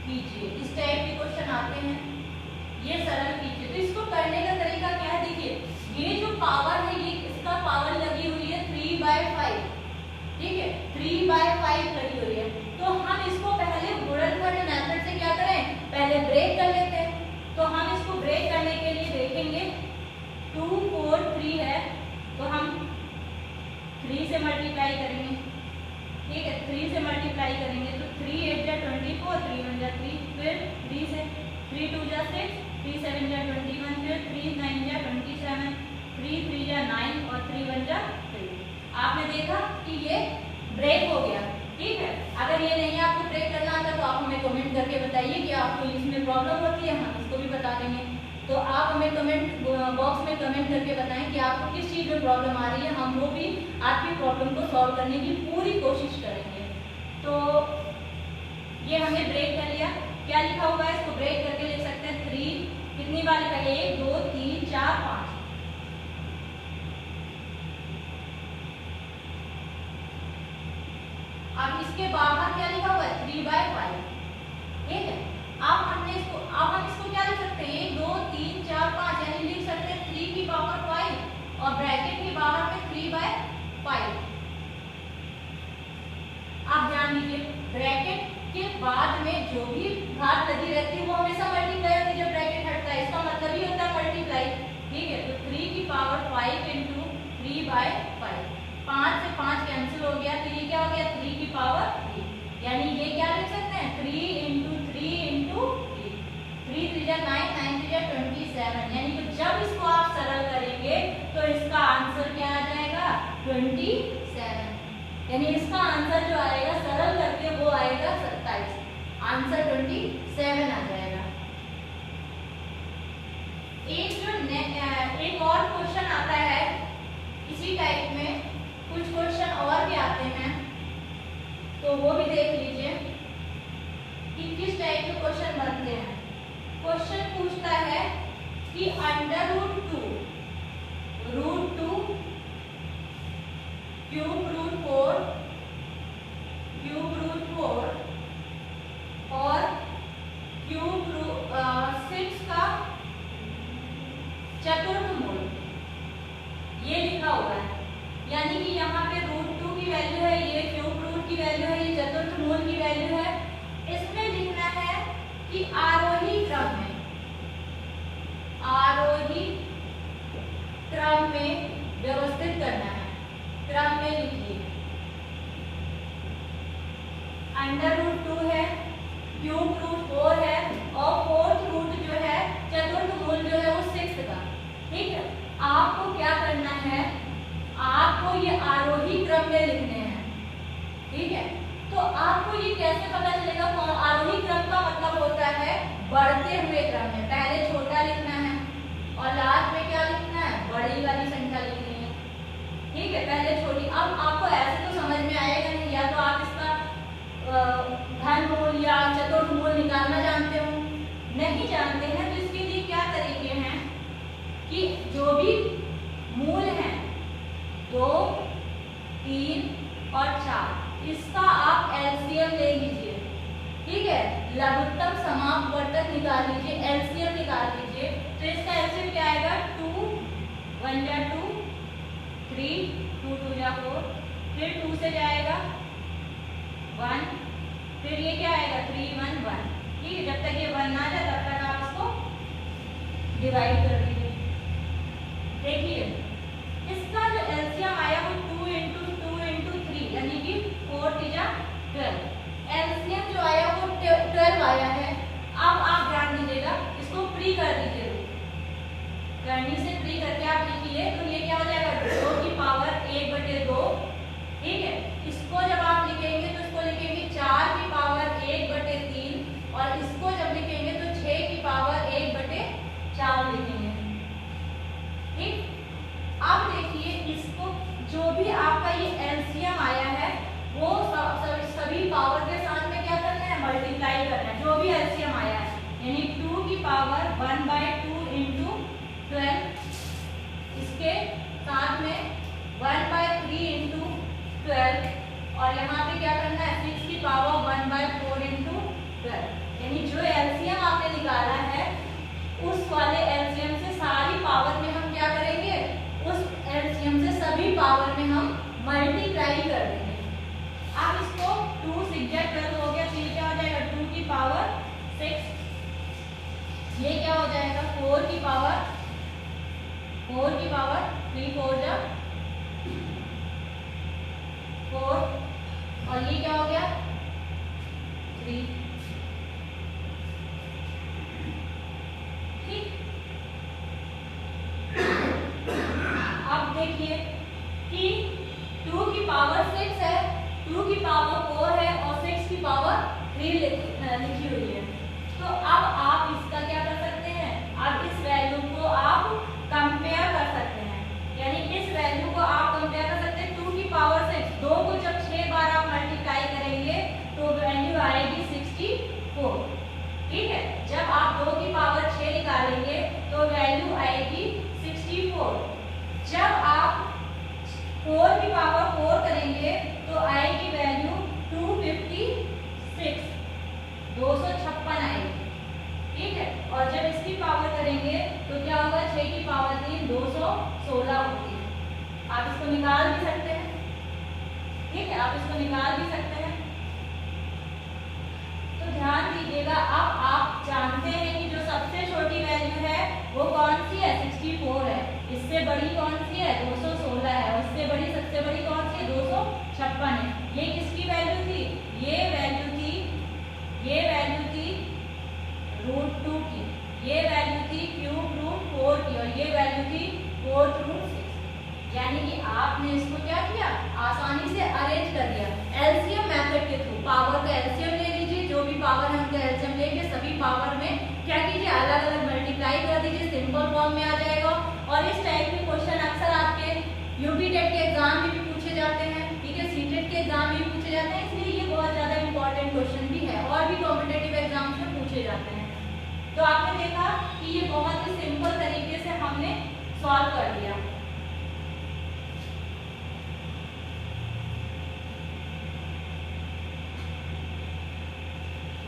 कीजिए। इस टाइप के क्वेश्चन आते हैं, ये सरल कीजिए। तो इसको करने का तरीका क्या है, देखिए, ये जो पावर है ये इसका पावर लगी हुई है 3/5, ठीक है, 3/5 लगी हुई है। तो हम इसको पहले गुणनखंड मेथड से क्या करें, पहले ब्रेक कर लेते हैं। तो हम इसको ब्रेक करने के लिए देखेंगे 2 4 3 है, तो हम 3 से मल्टीप्लाई करेंगे, ठीक है, 3 से मल्टीप्लाई करेंगे तो 3 8 जा 24, 3 1 जा 3, फिर 3 से 3 2 जा 6, 3 7 जा 21, फिर 3 9 जा 27, 3 3 जा 9 और 3 1 जा 3। आपने देखा कि ये ब्रेक हो गया, ठीक है। अगर ये नहीं आपको ब्रेक करना आता तो आप हमें कमेंट करके बताइए कि आपको इसमें प्रॉब्लम होती है, हम इसको भी बता देंगे। तो आप हमें कमेंट बॉक्स में कमेंट करके बताएं कि आपको किस चीज़ में प्रॉब्लम आ रही है, हम वो भी आपकी प्रॉब्लम को सॉल्व करने की पूरी कोशिश करेंगे। तो ये हमने ब्रेक कर लिया, क्या लिखा हुआ है इसको ब्रेक करके लिख सकते हैं 3, कितनी बार लिखा है, 1 2 3 4 5। अब इसके बाहर क्या लिखा हुआ है 3/5, ठीक है। अब हम इसको क्या लिख सकते हैं, 1 2 3 4 5, यानी लिख सकते हैं 3 की पावर 5 और ब्रैकेट के बाहर में 3/5। आप ध्यान दीजिए, ब्रैकेट के बाद में जो भी घात लगी रहती है वो हमेशा मल्टीप्लाई होती है जब ब्रैकेट हटता है, इसका मतलब ही होता है मल्टीप्लाई, ठीक है। तो 3 की पावर 5 इंटू 3/5, 5 से 5 कैंसिल हो गया, तो ये क्या हो गया 3 की पावर 3, यानी ये क्या लिख सकते हैं 3 इंटू 3 इंटू 3 3 जा 9 9 3 जा 27, यानी कि जब इसको आप सरल करेंगे तो इसका आंसर क्या आ जाएगा 27, यानी इसका आंसर जो आएगा सरल करके वो आएगा 27, आंसर 27 आ जाएगा। एक और क्वेश्चन आता है इसी टाइप में, कुछ क्वेश्चन और भी आते हैं, तो वो भी देख लीजिए कि किस टाइप के क्वेश्चन बनते हैं। क्वेश्चन पूछता है कि अंडर रूट 2 क्यूब रूट 4 और क्यूब रूट 6 का चतुर्थमूल, ये लिखा हुआ है, यानी कि यहाँ पे रूट 2 की वैल्यू है, ये क्यूब रूट की वैल्यू है, ये चतुर्थमूल की वैल्यू है। इसमें लिखना है कि आरोही क्रम में व्यवस्थित करना है। क्रम में लिखिए अंडर रूट 2 है, क्यूब रूट 4 है और फोर्थ रूट जो है चतुर्थमूल जो है वो 6 का, ठीक है। आपको क्या करना है, आपको ये आरोही क्रम में लिखने हैं, ठीक है। तो आपको ये कैसे पता चलेगा, आरोही क्रम का मतलब होता है बढ़ते हुए क्रम में पहले छोटा लिखना है और लास्ट में क्या लिखना है बड़ी वाली संख्या लिखनी है, ठीक है, पहले छोटी। अब आपको ऐसे तो समझ में आएगा नहीं, या तो आप इसका घनमूल या चतुर्थमूल निकालना जानते हो, नहीं जानते हैं तो इसके लिए क्या तरीके हैं कि जो भी मूल हैं 2, 3 और 4, इसका आप एलसीएम ले लीजिए, ठीक है, लघुत्तम समापवर्तक निकाल लीजिए, एलसीएम निकाल लीजिए। तो इसका एलसीएम क्या आएगा 2 1 जा 2 3 2 2 जा 4, फिर 2 से जाएगा 1, फिर ये क्या आएगा 3 1 1, ठीक है। जब तक ये 1 ना जाए तब तक आप इसको डिवाइड कर दीजिए। देखिए इसका जो एलसीएम आया वो 2 इंटू 3 यानी कि 4 3 जा 12, एलसीएम जो आया वो 12 आया है। अब आप ध्यान दीजिएगा, इसको प्री कर दीजिए, करनी से प्री करके आप लिखिए, तो ये क्या हो जाएगा 2 की पावर 1/2, ठीक है। इसको जब आप लिखेंगे तो इसको लिखेंगे 4 की पावर 1/3 और इसको जब लिखेंगे तो 6 की पावर 1/4 लिखेंगे, ठीक। अब देखिए इसको जो भी आपका ये एलसीएम आया है वो सभी पावर के साथ में क्या करना है मल्टीप्लाई करना है, जो भी एलसीएम आया है, यानी 2 की पावर 1/2 इंटू 12, इसके साथ में 1/3 इंटू 12 और यहाँ पे क्या करना है 6 की पावर 1/4 इंटू 12, यानी जो एलसीएम आपने निकाला है उस वाले एलसीएम से सारी पावर में हम क्या करेंगे, उस एलसीएम से सभी पावर में हम मल्टीप्लाई कर देंगे। अब इसको 2 6 जा 12 हो गया, फिर क्या हो जाएगा 2 की पावर 6, ये क्या हो जाएगा 4 की पावर 3 4 जा 4 और ये क्या हो गया 3, ठीक। अब देखिए कि 2 की पावर 6 है, 2 की पावर 4 है और 6 की पावर 3 लिखी हुई है। तो अब आप इसका क्या कर सकते हैं, अब इस वैल्यू को आप कंपेयर कर सकते हैं, यानी इस वैल्यू को आप कंपेयर कर सकते हैं 2 की पावर 6, 2 को जब 6 बार आप मल्टीप्लाई करेंगे तो वैल्यू आएगी 64, ठीक है। जब आप 2 की पावर 6 निकालेंगे तो वैल्यू आएगी 64। जब आप 4 की पावर 4 करेंगे तो आएगी वैल्यू 256, 256 आएगी, ठीक है। और जब इसकी पावर करेंगे तो क्या होगा 6 की पावर 3 216 होती है। आप इसको निकाल भी सकते हैं, ठीक है, आप इसको निकाल भी सकते हैं। तो ध्यान दीजिएगा, अब आप जानते हैं कि जो सबसे छोटी वैल्यू है वो कौन सी है 64 है, इससे बड़ी कौन सी है 216 है और इससे बड़ी सबसे बड़ी कौन सी 56 है। ये किसकी वैल्यू थी? ये वैल्यू थी √2 की, ये वैल्यू थी √4 की, और ये वैल्यू थी 4/6। यानी कि आपने इसको क्या किया, आसानी से अरेंज कर दिया एलसीएम मेथड के थ्रू। पावर का एलसीएम ले लीजिए, जो भी पावर है उनका एलसीएम लेके सभी पावर में क्या कीजिए, अलग अलग मल्टीप्लाई कर दीजिए, सिंपल फॉर्म में आ जाएगा। और इस टाइप के क्वेश्चन अक्सर आपके यूपी टेट के एग्जाम में भी पूछे जाते हैं, ठीक है, सीटेट के एग्जाम में भी पूछे जाते हैं, इसलिए ये बहुत ज्यादा इंपॉर्टेंट क्वेश्चन भी है और भी कॉम्पिटेटिव एग्जाम्स में पूछे जाते हैं। तो आपने देखा कि ये बहुत ही सिंपल तरीके से हमने सॉल्व कर दिया।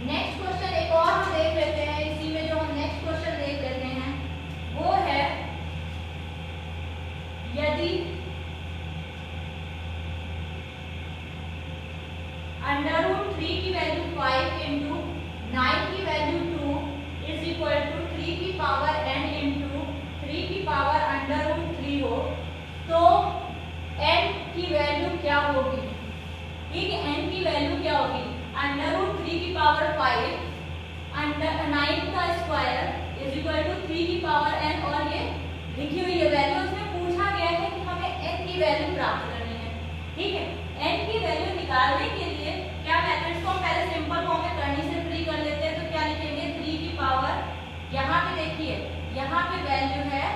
नेक्स्ट क्वेश्चन एक और हम देख लेते हैं, इसी में जो हम नेक्स्ट क्वेश्चन देख लेते हैं वो है, यदि √3 की वैल्यू 5 इंटू 9 की वैल्यू 2 इज इक्वल टू 3 की पावर n इंटू 3 की पावर √3 हो, तो n की वैल्यू क्या होगी? ठीक है, n की वैल्यू क्या होगी? √3 की पावर 5 9 का स्क्वायर इज इक्वल टू 3 की पावर n, और ये लिखी हुई है वैल्यू। उसमें पूछा गया है कि हमें n की वैल्यू प्राप्त करनी है। ठीक है, n की वैल्यू निकालने के लिए क्या मेथड्स को हम पहले सिंपल फॉर्म में करनी से फ्री कर लेते हैं। तो क्या लिखेंगे, 3 की पावर, यहाँ पे देखिए यहाँ पे वैल्यू है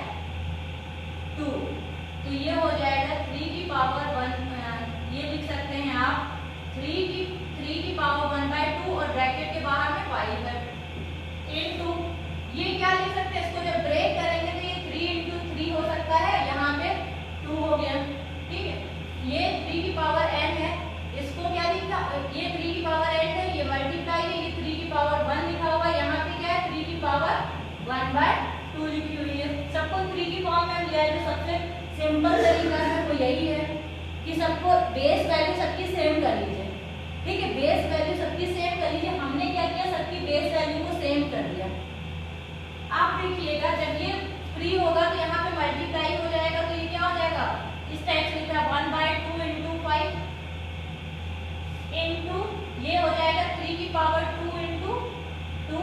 2, तो ये हो जाएगा 3 की पावर 1, ये लिख सकते हैं आप 3 की पावर 1/2 और ब्रैकेट के बाहर में 5 है इनटू, ये क्या लिख सकते हैं, इसको जब ब्रेक करेंगे तो ये 3 इंटू 3 हो सकता है, यहाँ पे 2 हो गया। ठीक है, ये 3 की पावर n है, इसको क्या लिखा, ये 3 की पावर n है, ये मल्टीप्लाई है, ये 3 की पावर 1 लिखा हुआ है, यहाँ पे क्या है 3 की पावर 1/2 लिखी हुई है। सबको 3 की फॉर्म में लिया है, जो सबसे सिंपल तरीका है वो यही है कि सबको बेस वैल्यू सबकी सेम कर लीजिए। ठीक है, बेस वैल्यू सबकी सेम कर लीजिए। हमने क्या किया, सबकी बेस वैल्यू को सेम कर दिया। आप देखिएगा जब ये फ्री होगा तो यहाँ पे मल्टीप्लाई हो जाएगा, तो ये क्या हो जाएगा, इस टाइप से लिखा है 1/2 इंटू 5 इंटू, ये हो जाएगा 3 की पावर 2 इंटू 2,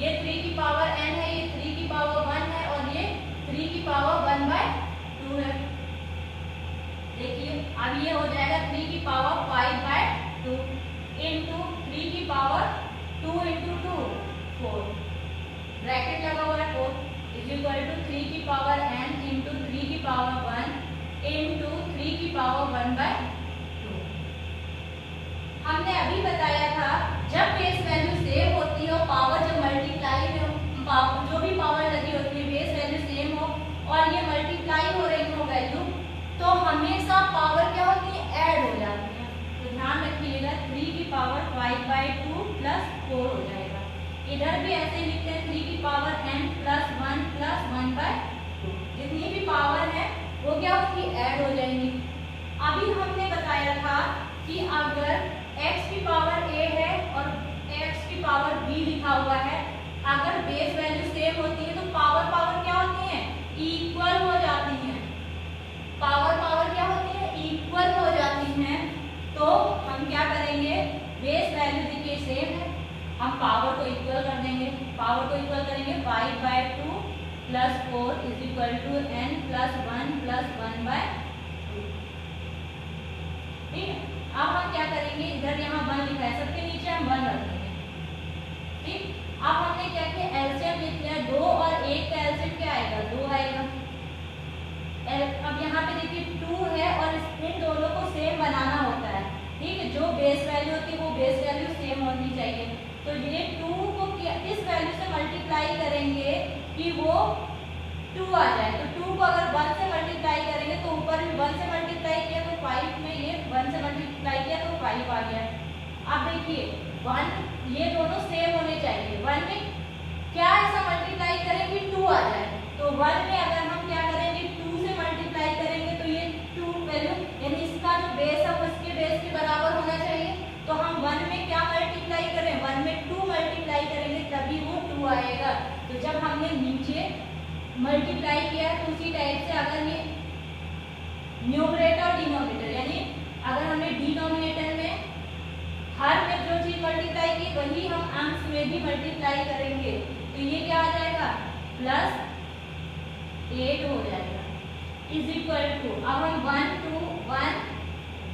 ये 3 की पावर n है, ये 3 की पावर 1 है, और ये 3 की पावर 1/2 है। देखिए अब ये हो जाएगा 3 की पावर 5/2 इंटू 3 की पावर 2 इंटू 2 4, ब्रैकेट लगा हुआ है 4 इज इक्वल टू 3 की पावर n इंटू 3 की पावर 1 इंटू 3 की पावर 1/2। हमने अभी बताया था जब बेस वैल्यू सेम होती है और पावर जब मल्टीप्लाई हो, जो भी पावर लगी होती है बेस वैल्यू सेम हो और ये मल्टीप्लाई हो रही हो वैल्यू, तो हमेशा पावर क्या होती है, ऐड हो जाती है। तो ध्यान रखिएगा 3 की पावर 5/2 प्लस 4 हो जाएगा। इधर भी ऐसे ही लिखते हैं 3 की पावर n प्लस 1 प्लस 1/2, जितनी भी पावर है वो क्या होगी, ऐड हो जाएंगी। अभी हमने बताया था कि अगर x की पावर a है और x की पावर b लिखा हुआ है, अगर बेस वैल्यू सेम होती है तो पावर क्या होती है, इक्वल हो जाती है। पावर क्या होती है, इक्वल हो जाती हैं। तो हम क्या करेंगे, बेस वैल्यू देखिए सेम है, हम पावर को इक्वल कर देंगे। पावर को इक्वल करेंगे 5/2 plus 4 is equal to n plus 1 plus 1/2। ठीक है, अब हम क्या करेंगे, इधर यहाँ 1 लिखा है, सबके नीचे हम 1 रख देंगे। ठीक, अब हमने क्या किया, एलसीएम लिख लिया, 2 और 1 का एलसीएम क्या आएगा, 2 आएगा। अब यहाँ पे देखिए 2 है और इन दोनों को सेम बनाना होता है। ठीक है, जो बेस वैल्यू होती है वो बेस वैल्यू सेम होनी चाहिए। तो ये 2 को किस वैल्यू से मल्टीप्लाई करेंगे कि वो 2 आ जाए। तो 2 को अगर 1 से मल्टीप्लाई करेंगे तो ऊपर भी 1 से मल्टीप्लाई किया तो 5 में ये 1 से मल्टीप्लाई किया तो 5 आ गया। अब देखिए 1, ये दोनों सेम होने चाहिए। 1 में क्या ऐसा मल्टीप्लाई करेंगे 2 आ जाए, तो 1 में अगर हम क्या करेंगे 2 से मल्टीप्लाई करेंगे तो ये 2 वैल्यू यानी इसका जो बेस है वो इसके बेस के बराबर होना चाहिए। तो हम 1 में क्या मल्टीप्लाई करें, 1 में 2 मल्टीप्लाई करेंगे तभी वो 2 आएगा। तो जब हमने नीचे मल्टीप्लाई किया तो उसी टाइप से अगर ये न्यूमरेटर और डिनोमिनेटर यानी अगर हमने डिनोमिनेटर में हर में जो चीज मल्टीप्लाई की वही हम अंश में भी मल्टीप्लाई करेंगे, तो ये क्या आ जाएगा +8 हो जाएगा इज इक्वल टू, अब हम 1 2 1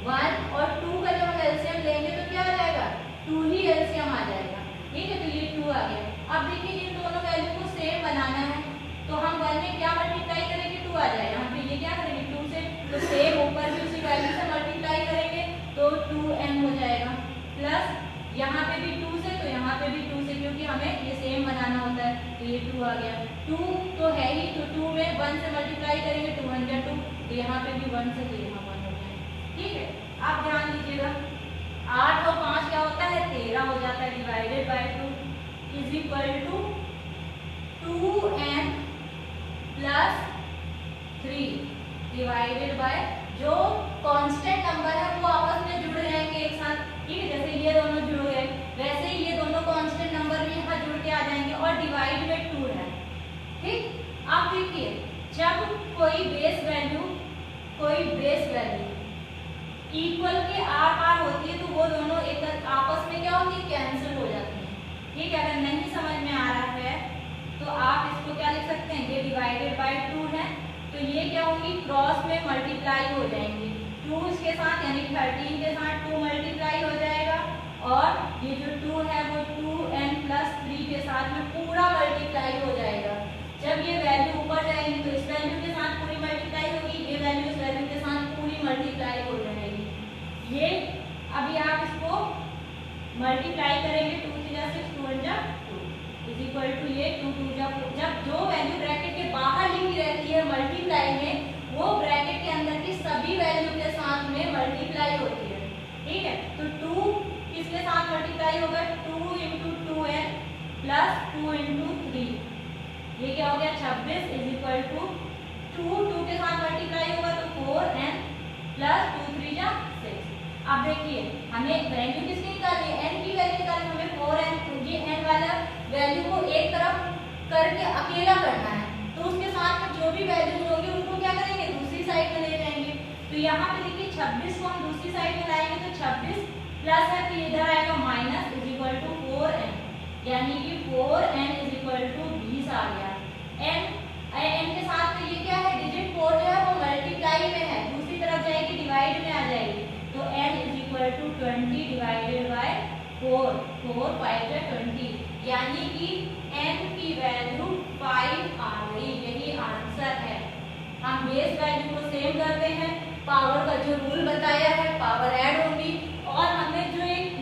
1 और 2 का जब हम एलसीएम लेंगे तो क्या आ जाएगा 2 ही एलसीएम आ जाएगा, ठीक है। तो ये 2 आ गया। अब देखिए इन दोनों वैल्यू को सेम बनाना है, तो हम 1 में क्या मल्टीप्लाई करेंगे 2 आ जाएगा, यहाँ पे ये क्या करेंगे 2 से, तो सेम ऊपर भी उसी वैल्यू से मल्टीप्लाई करेंगे तो 2m हो जाएगा, प्लस यहाँ पे भी 2 से, तो यहाँ पे भी 2 से, क्योंकि हमें ये सेम बनाना होता है, तो ये 2 आ गया। 2 तो है ही, तो 2 में 1 से मल्टीप्लाई करेंगे 2 1 जा 2, तो यहाँ पे भी 1 से, तो यहाँ 1 हो जाएगा, ठीक है। आप ध्यान दीजिएगा 8 और 5 क्या होता है 13 हो जाता है, divided by 2 is equal to 2n plus 3 divided by, जो कांस्टेंट नंबर है वो आपस में जुड़ जाएंगे एक साथ, ठीक है। जैसे ये दोनों जुड़ गए वैसे ही ये दोनों कांस्टेंट नंबर भी यहाँ जुड़ के आ जाएंगे, और डिवाइड में 2 है, ठीक। आप देखिए जब कोई बेस वैल्यू इक्वल के आर पार होती है तो वो दोनों एक आपस में क्या होती है कैंसिल हो जाती है, ठीक है। अगर नहीं समझ में आ रहा है तो आप इसको क्या लिख सकते हैं, ये डिवाइडेड बाय 2 है, तो ये क्या होंगी क्रॉस में मल्टीप्लाई हो जाएंगी, 2 इसके साथ यानी 13 के साथ 2 मल्टीप्लाई हो जाएगा, और ये जो 2 है वो 2n प्लस 3 के साथ में पूरा मल्टीप्लाई हो जाएगा। जब ये वैल्यू ऊपर जाएगी तो इस वैल्यू के साथ पूरी मल्टीप्लाई होगी, ये वैल्यू इस वैल्यू के साथ पूरी मल्टीप्लाई हो जाएगी। ये अभी आप इसको मल्टीप्लाई करेंगे 2 3 जा 6 2 1 जा 2 इज इक्वल टू ये 2 2 जा, जब जो वैल्यू ब्रैकेट के बाहर लिखी रहती है मल्टीप्लाई में, वो ब्रैकेट के अंदर की सभी वैल्यू के साथ में मल्टीप्लाई होती है, ठीक है। तो 2 किसके साथ मल्टीप्लाई होगा 2 इंटू 2n प्लस 2 इंटू 3, ये क्या हो गया 26 इज इक्वल टू 2 के साथ मल्टीप्लाई होगा तो 4n प्लस 2 3 जा 6। अब देखिए हमें वैल्यू किसकी निकालनी है, n की वैल्यू निकालनी, हमें 4n ये n वाला वैल्यू को एक तरफ करके अकेला करना है, तो उसके साथ में जो भी वैल्यूज होंगी उनको क्या करेंगे दूसरी साइड में ले जाएंगे। तो यहाँ पे देखिए 26 को हम दूसरी साइड में लाएंगे तो 26 प्लस है, तो इधर आएगा minus is equal to 4n, यानी कि 4n इज इक्वल टू 20 आ गया। n के साथ में ये क्या है डिजिट 4 जो है वो मल्टीप्लाई में है, दूसरी तरफ जाएगी डिवाइड में आ जाएगी, तो n is equal to 20 divided by 4 4 5 जा 20, यानी कि n की वैल्यू 5 आ गई, यही आंसर है। हम बेस वैल्यू को सेम करते हैं, पावर का जो रूल बताया है पावर ऐड होगी, और हमने जो एक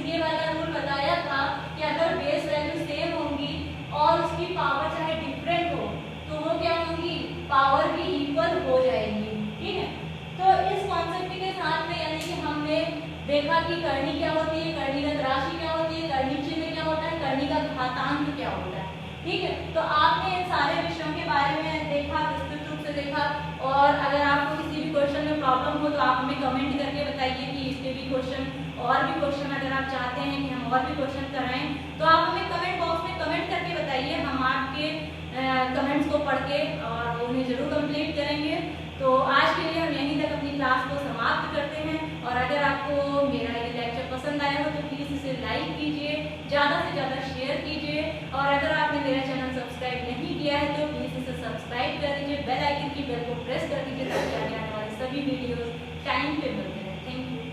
ये वाला रूल बताया था कि अगर बेस वैल्यू सेम होंगी और उसकी पावर चाहे डिफरेंट हो तो वो क्या होंगी पावर भी इक्वल हो जाएंगी, ठीक है। तो इस कॉन्सेप्ट के साथ में यानी कि हमने देखा कि करनी क्या होती है, कर्णीगत राशि क्या होती है, कर्णी चिन्ह क्या होता है, कर्णी का घातांक क्या होता है, ठीक है। तो आपने इन सारे विषयों के बारे में देखा, विस्तृत रूप से देखा, और अगर आपको किसी भी क्वेश्चन में प्रॉब्लम हो तो आप हमें कमेंट करके बताइए कि इसके भी क्वेश्चन और भी क्वेश्चन अगर आप चाहते हैं कि हम और भी क्वेश्चन कराएं तो आप हमें कमेंट बॉक्स में कमेंट करके बताइए, हम आपके कमेंट्स को पढ़ के और उन्हें जरूर कंप्लीट करेंगे। तो आज के लिए हम यहीं तक अपनी क्लास को समाप्त करते हैं, और अगर आपको मेरा ये लेक्चर पसंद आया हो तो प्लीज़ इसे लाइक कीजिए, ज़्यादा से ज़्यादा शेयर कीजिए, और अगर आपने मेरा चैनल सब्सक्राइब नहीं किया है तो प्लीज़ इसे सब्सक्राइब कर दीजिए, बेल आइकन की बेल को प्रेस कर दीजिए ताकि आने वाले सभी वीडियोस टाइम पे मिलते हैं। Thank you.